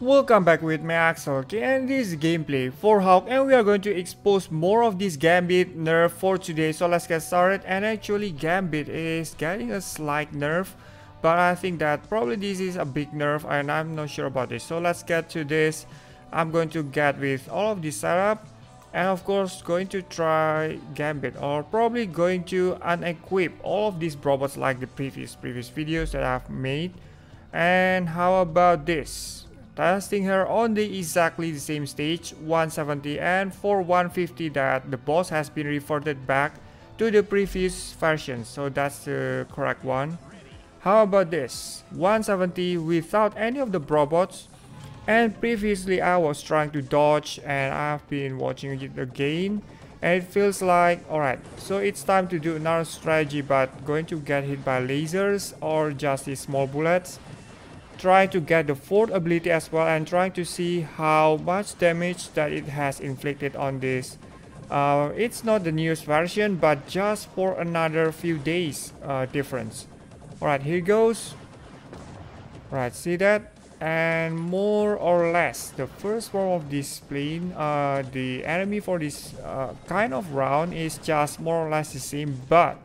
Welcome back with me Axel, okay, and this is gameplay for Hawk, and we are going to expose more of this Gambit nerf for today. So let's get started. And actually Gambit is getting a slight nerf, but I think that probably this is a big nerf and I'm not sure about this. So let's get to this. I'm going to get with all of this setup, and of course going to try Gambit, or probably going to unequip all of these robots like the previous videos that I've made. And how about this? Testing her on the exactly the same stage 170, and for 150 that the boss has been reverted back to the previous version, so that's the correct one. How about this 170 without any of the robots, and previously I was trying to dodge and I've been watching it again and it feels like alright, so it's time to do another strategy, but going to get hit by lasers or just these small bullets. Trying to get the fourth ability as well and trying to see how much damage that it has inflicted on this. It's not the newest version, but just for another few days difference. Alright, here goes. Right, see that? And more or less the first form of this plane, the enemy for this kind of round is just more or less the same, but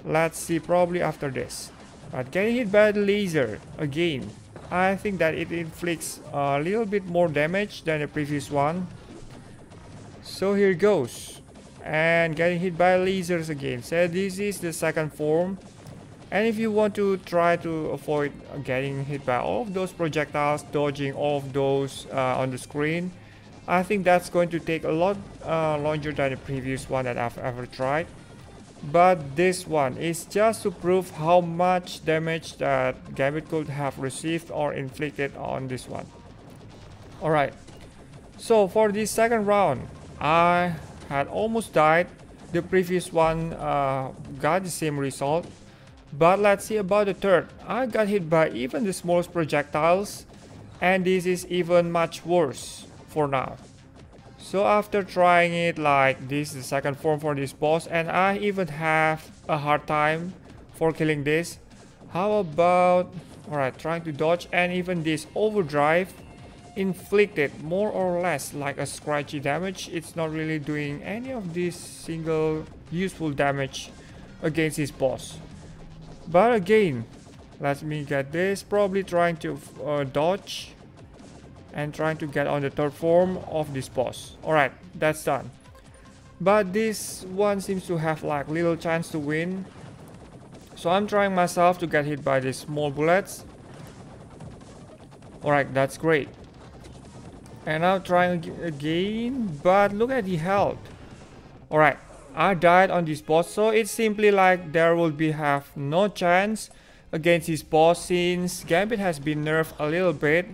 let's see probably after this. But getting hit by the laser again, I think that it inflicts a little bit more damage than the previous one. So here goes, and getting hit by lasers again. So this is the second form, and if you want to try to avoid getting hit by all of those projectiles, dodging all of those on the screen, I think that's going to take a lot longer than the previous one that I've ever tried. But this one is just to prove how much damage that Gambit could have received or inflicted on this one. Alright, so for this second round, I had almost died. The previous one got the same result. But let's see about the third. I got hit by even the smallest projectiles, and this is even much worse for now. So after trying it, like this is the second form for this boss, and I even have a hard time for killing this. How about, alright, trying to dodge, and even this overdrive inflicted more or less like a scratchy damage. It's not really doing any of this single useful damage against this boss. But again, let me get this, probably trying to dodge and trying to get on the third form of this boss. Alright, that's done. But this one seems to have like little chance to win. So I'm trying myself to get hit by these small bullets. Alright, that's great. And I'm trying again, but look at the health. Alright, I died on this boss, so it's simply like there will be have no chance against this boss since Gambit has been nerfed a little bit.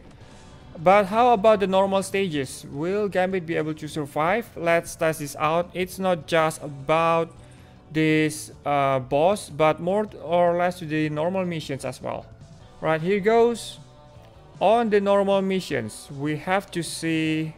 But how about the normal stages? Will Gambit be able to survive? Let's test this out. It's not just about this boss, but more or less to the normal missions as well. Right, here goes. On the normal missions, we have to see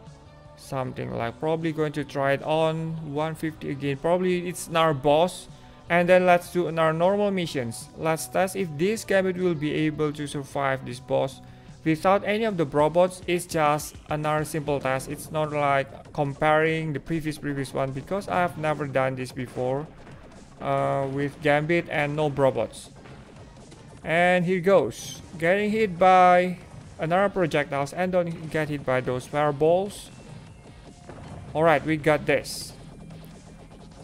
something like probably going to try it on 150 again. Probably it's our boss. And then let's do our normal missions. Let's test if this Gambit will be able to survive this boss without any of the robots. It's just another simple test. It's not like comparing the previous one, because I have never done this before with Gambit and no robots. And here goes, getting hit by another projectiles, and don't get hit by those fireballs. Alright, we got this.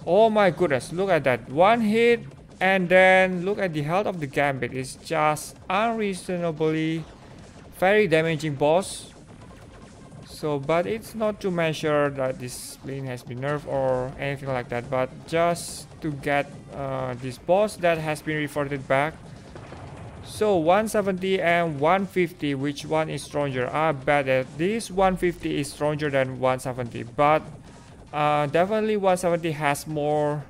Oh my goodness, look at that, one hit, and then look at the health of the Gambit. It's just unreasonably very damaging boss. So, but it's not to measure that this plane has been nerfed or anything like that, but just to get this boss that has been reverted back. So 170 and 150, which one is stronger? I bet that this 150 is stronger than 170, but definitely 170 has more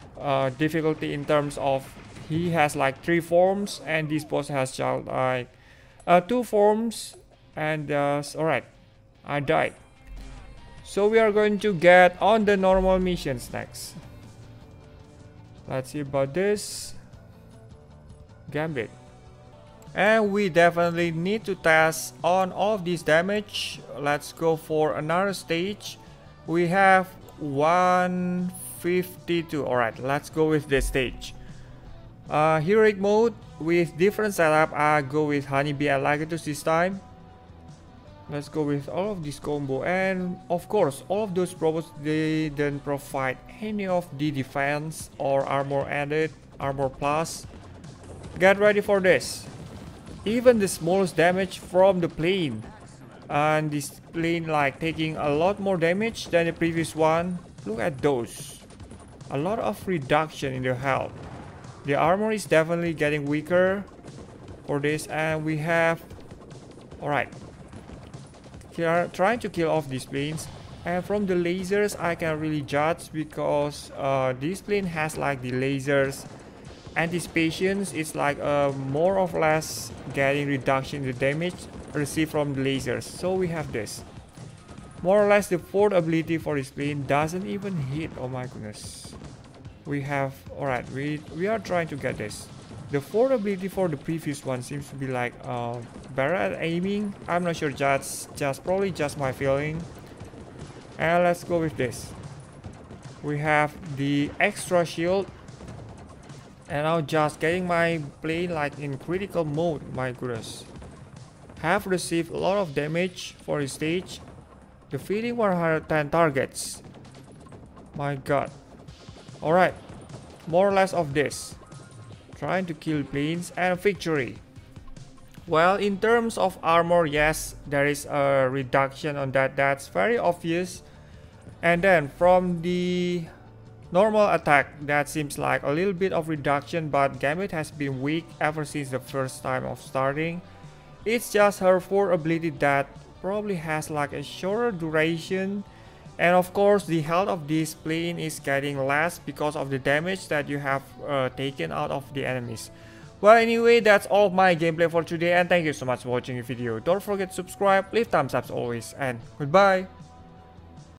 difficulty in terms of he has like 3 forms, and this boss has just like 2 forms. And alright, I died. So we are going to get on the normal missions next. Let's see about this Gambit. And we definitely need to test on all of this damage. Let's go for another stage. We have 152. Alright, let's go with this stage. Heroic mode with different setup. I go with Honeybee and Legatus this time. Let's go with all of this combo, and of course all of those probos, they don't provide any of the defense or armor added, armor plus. Get ready for this. Even the smallest damage from the plane, and this plane like taking a lot more damage than the previous one. Look at those, a lot of reduction in their health. The armor is definitely getting weaker for this, and we have, alright, trying to kill off these planes. And from the lasers I can really judge, because this plane has like the lasers anticipations. It's like more or less getting reduction in the damage received from the lasers. So we have this, more or less the fourth ability for this plane doesn't even hit. Oh my goodness. We have, alright, we are trying to get this. The fourth ability for the previous one seems to be like better at aiming. I'm not sure, just probably just my feeling. And let's go with this. We have the extra shield, and now just getting my plane like in critical mode. My goodness, have received a lot of damage for this stage, defeating 110 targets. My god. Alright, more or less of this, trying to kill planes, and victory. Well, in terms of armor, yes, there is a reduction on that, that's very obvious. And then from the normal attack, that seems like a little bit of reduction, but Gambit has been weak ever since the first time of starting. It's just her 4th ability that probably has like a shorter duration. And of course the health of this plane is getting less because of the damage that you have taken out of the enemies. Well, anyway, that's all of my gameplay for today, and thank you so much for watching the video. Don't forget to subscribe, leave thumbs up as always, and goodbye.